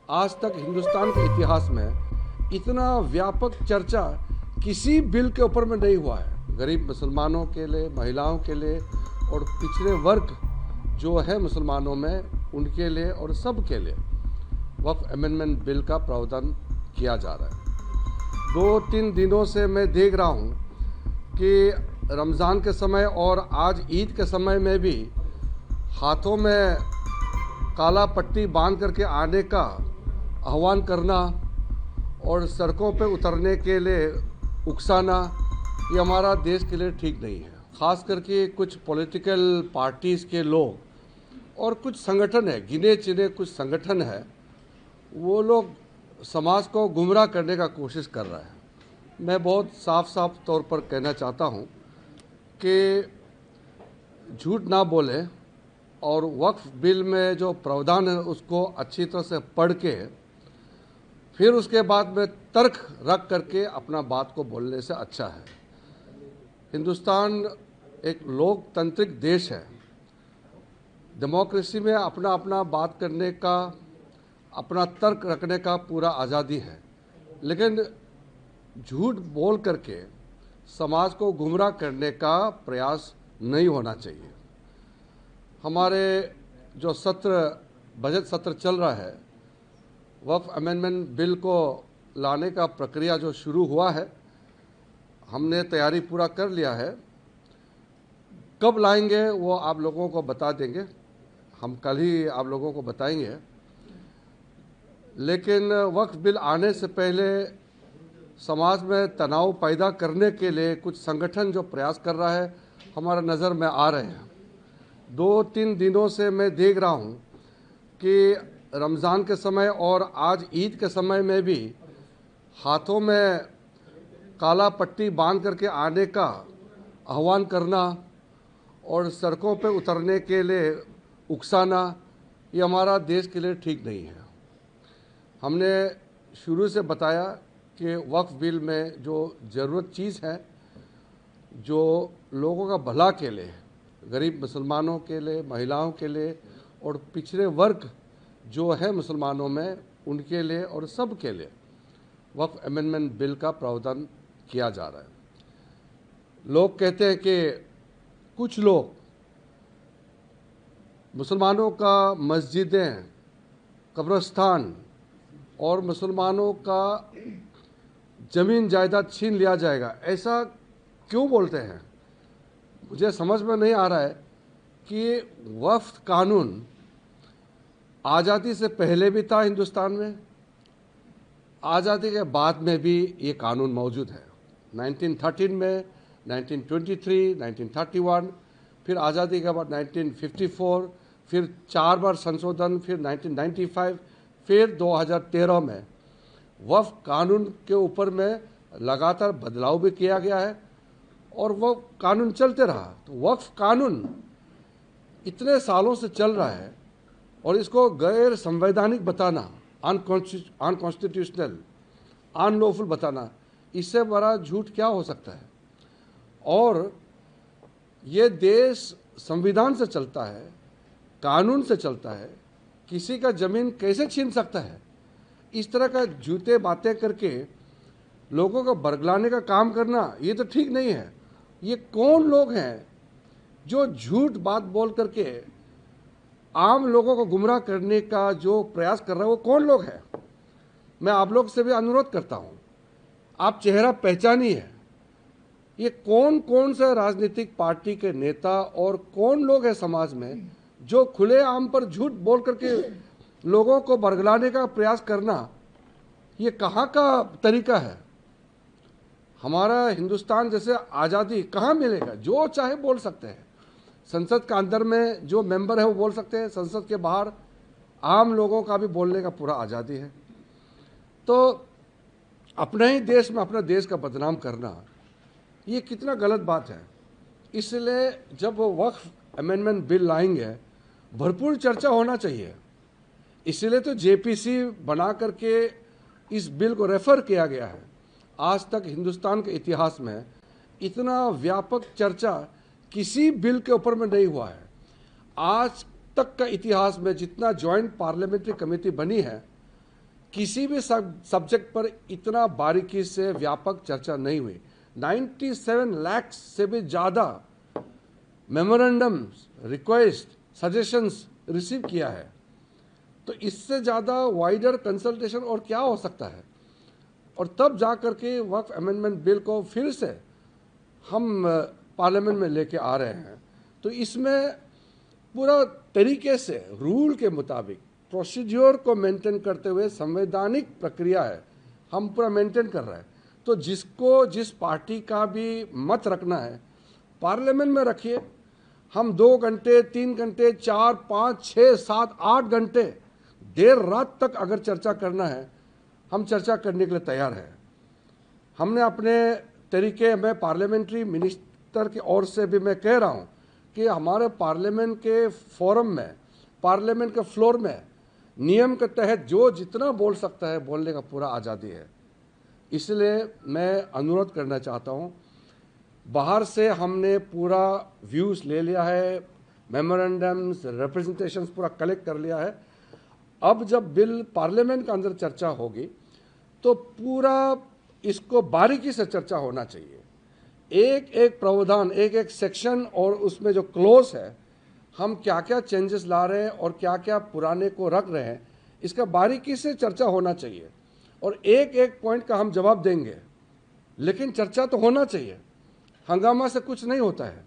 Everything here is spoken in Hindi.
आज तक हिंदुस्तान के इतिहास में इतना व्यापक चर्चा किसी बिल के ऊपर में नहीं हुआ है। गरीब मुसलमानों के लिए, महिलाओं के लिए और पिछड़े वर्ग जो है मुसलमानों में, उनके लिए और सब के लिए वक्फ अमेंडमेंट बिल का प्रावधान किया जा रहा है। 2-3 दिनों से मैं देख रहा हूँ कि रमज़ान के समय और आज ईद के समय में भी हाथों में काला पट्टी बांध करके आने का आह्वान करना और सड़कों पे उतरने के लिए उकसाना, ये हमारा देश के लिए ठीक नहीं है। ख़ास करके कुछ पॉलिटिकल पार्टीज़ के लोग और कुछ संगठन है, गिने चुने कुछ संगठन है, वो लोग समाज को गुमराह करने का कोशिश कर रहा है। मैं बहुत साफ तौर पर कहना चाहता हूँ कि झूठ ना बोले और वक्फ बिल में जो प्रावधान है उसको अच्छी तरह से पढ़ के फिर उसके बाद में तर्क रख करके अपना बात को बोलने से अच्छा है। हिंदुस्तान एक लोकतांत्रिक देश है। डेमोक्रेसी में अपना अपना बात करने का, अपना तर्क रखने का पूरा आज़ादी है, लेकिन झूठ बोल करके समाज को गुमराह करने का प्रयास नहीं होना चाहिए। हमारे जो बजट सत्र चल रहा है, वक्फ अमेंडमेंट बिल को लाने का प्रक्रिया जो शुरू हुआ है, हमने तैयारी पूरा कर लिया है। कब लाएंगे वो आप लोगों को बता देंगे, हम कल ही आप लोगों को बताएंगे। लेकिन वक्फ बिल आने से पहले समाज में तनाव पैदा करने के लिए कुछ संगठन जो प्रयास कर रहा है, हमारा नज़र में आ रहे हैं। 2-3 दिनों से मैं देख रहा हूँ कि रमज़ान के समय और आज ईद के समय में भी हाथों में काला पट्टी बांध करके आने का आह्वान करना और सड़कों पे उतरने के लिए उकसाना, ये हमारा देश के लिए ठीक नहीं है। हमने शुरू से बताया कि वक्फ बिल में जो ज़रूरत चीज़ है, जो लोगों का भला के लिए, गरीब मुसलमानों के लिए, महिलाओं के लिए और पिछड़े वर्ग जो है मुसलमानों में, उनके लिए और सब के लिए वक्फ अमेंडमेंट बिल का प्रावधान किया जा रहा है। लोग कहते हैं कि कुछ लोग मुसलमानों का मस्जिदें, कब्रिस्तान और मुसलमानों का ज़मीन जायदाद छीन लिया जाएगा, ऐसा क्यों बोलते हैं? मुझे समझ में नहीं आ रहा है कि वक्फ कानून आज़ादी से पहले भी था हिंदुस्तान में, आज़ादी के बाद में भी ये कानून मौजूद है। 1913 में, 1923, 1931, फिर आज़ादी के बाद 1954, फिर 4 बार संशोधन, फिर 1995, फिर 2013 में वक्फ कानून के ऊपर में लगातार बदलाव भी किया गया है और वो कानून चलते रहा। तो वक्फ कानून इतने सालों से चल रहा है और इसको गैर संवैधानिक बताना, अनकॉन्स्टिट्यूशनल, अनलॉफुल बताना, इससे बड़ा झूठ क्या हो सकता है? और ये देश संविधान से चलता है, कानून से चलता है, किसी का ज़मीन कैसे छीन सकता है? इस तरह का झूठे बातें करके लोगों को बरगलाने का काम करना, ये तो ठीक नहीं है। ये कौन लोग हैं जो झूठ बात बोल करके आम लोगों को गुमराह करने का जो प्रयास कर रहे हैं? वो कौन लोग हैं? मैं आप लोग से भी अनुरोध करता हूं, आप चेहरा पहचानिए। ये कौन कौन से राजनीतिक पार्टी के नेता और कौन लोग हैं समाज में जो खुले आम पर झूठ बोल करके लोगों को बरगलाने का प्रयास करना, ये कहाँ का तरीका है? हमारा हिंदुस्तान जैसे आज़ादी कहाँ मिलेगा? जो चाहे बोल सकते हैं। संसद के अंदर में जो मेंबर है वो बोल सकते हैं, संसद के बाहर आम लोगों का भी बोलने का पूरा आज़ादी है। तो अपने ही देश में अपना देश का बदनाम करना, ये कितना गलत बात है। इसलिए जब वो वक्फ अमेंडमेंट बिल लाएंगे, भरपूर चर्चा होना चाहिए। इसलिए तो जेपीसी बना करके इस बिल को रेफर किया गया है। आज तक हिंदुस्तान के इतिहास में इतना व्यापक चर्चा किसी बिल के ऊपर में नहीं हुआ है। आज तक का इतिहास में जितना जॉइंट पार्लियामेंट्री कमेटी बनी है, किसी भी सब्जेक्ट पर इतना बारीकी से व्यापक चर्चा नहीं हुई। 97 लाख से भी ज़्यादा मेमोरेंडम, रिक्वेस्ट, सजेशंस रिसीव किया है। तो इससे ज़्यादा वाइडर कंसल्टेशन और क्या हो सकता है? और तब जा कर के वक्फ अमेंडमेंट बिल को फिर से हम पार्लियामेंट में लेके आ रहे हैं। तो इसमें पूरा तरीके से रूल के मुताबिक प्रोसीड्योर को मेंटेन करते हुए संवैधानिक प्रक्रिया है, हम पूरा मेंटेन कर रहे हैं। तो जिसको जिस पार्टी का भी मत रखना है पार्लियामेंट में रखिए। हम 2 घंटे, 3 घंटे, 4, 5, 6, 7, 8 घंटे देर रात तक अगर चर्चा करना है, हम चर्चा करने के लिए तैयार हैं। हमने अपने तरीके में पार्लियामेंट्री मिनिस्टर की ओर से भी मैं कह रहा हूं कि हमारे पार्लियामेंट के फोरम में, पार्लियामेंट के फ्लोर में नियम के तहत जो जितना बोल सकता है बोलने का पूरा आज़ादी है। इसलिए मैं अनुरोध करना चाहता हूं, बाहर से हमने पूरा व्यूज़ ले लिया है, मेमोरेंडम्स, रिप्रेजेंटेशंस पूरा कलेक्ट कर लिया है। अब जब बिल पार्लियामेंट के अंदर चर्चा होगी तो पूरा इसको बारीकी से चर्चा होना चाहिए। एक एक प्रावधान, एक एक सेक्शन और उसमें जो क्लोज है, हम क्या क्या चेंजेस ला रहे हैं और क्या क्या पुराने को रख रहे हैं, इसका बारीकी से चर्चा होना चाहिए। और एक एक पॉइंट का हम जवाब देंगे, लेकिन चर्चा तो होना चाहिए। हंगामा से कुछ नहीं होता है।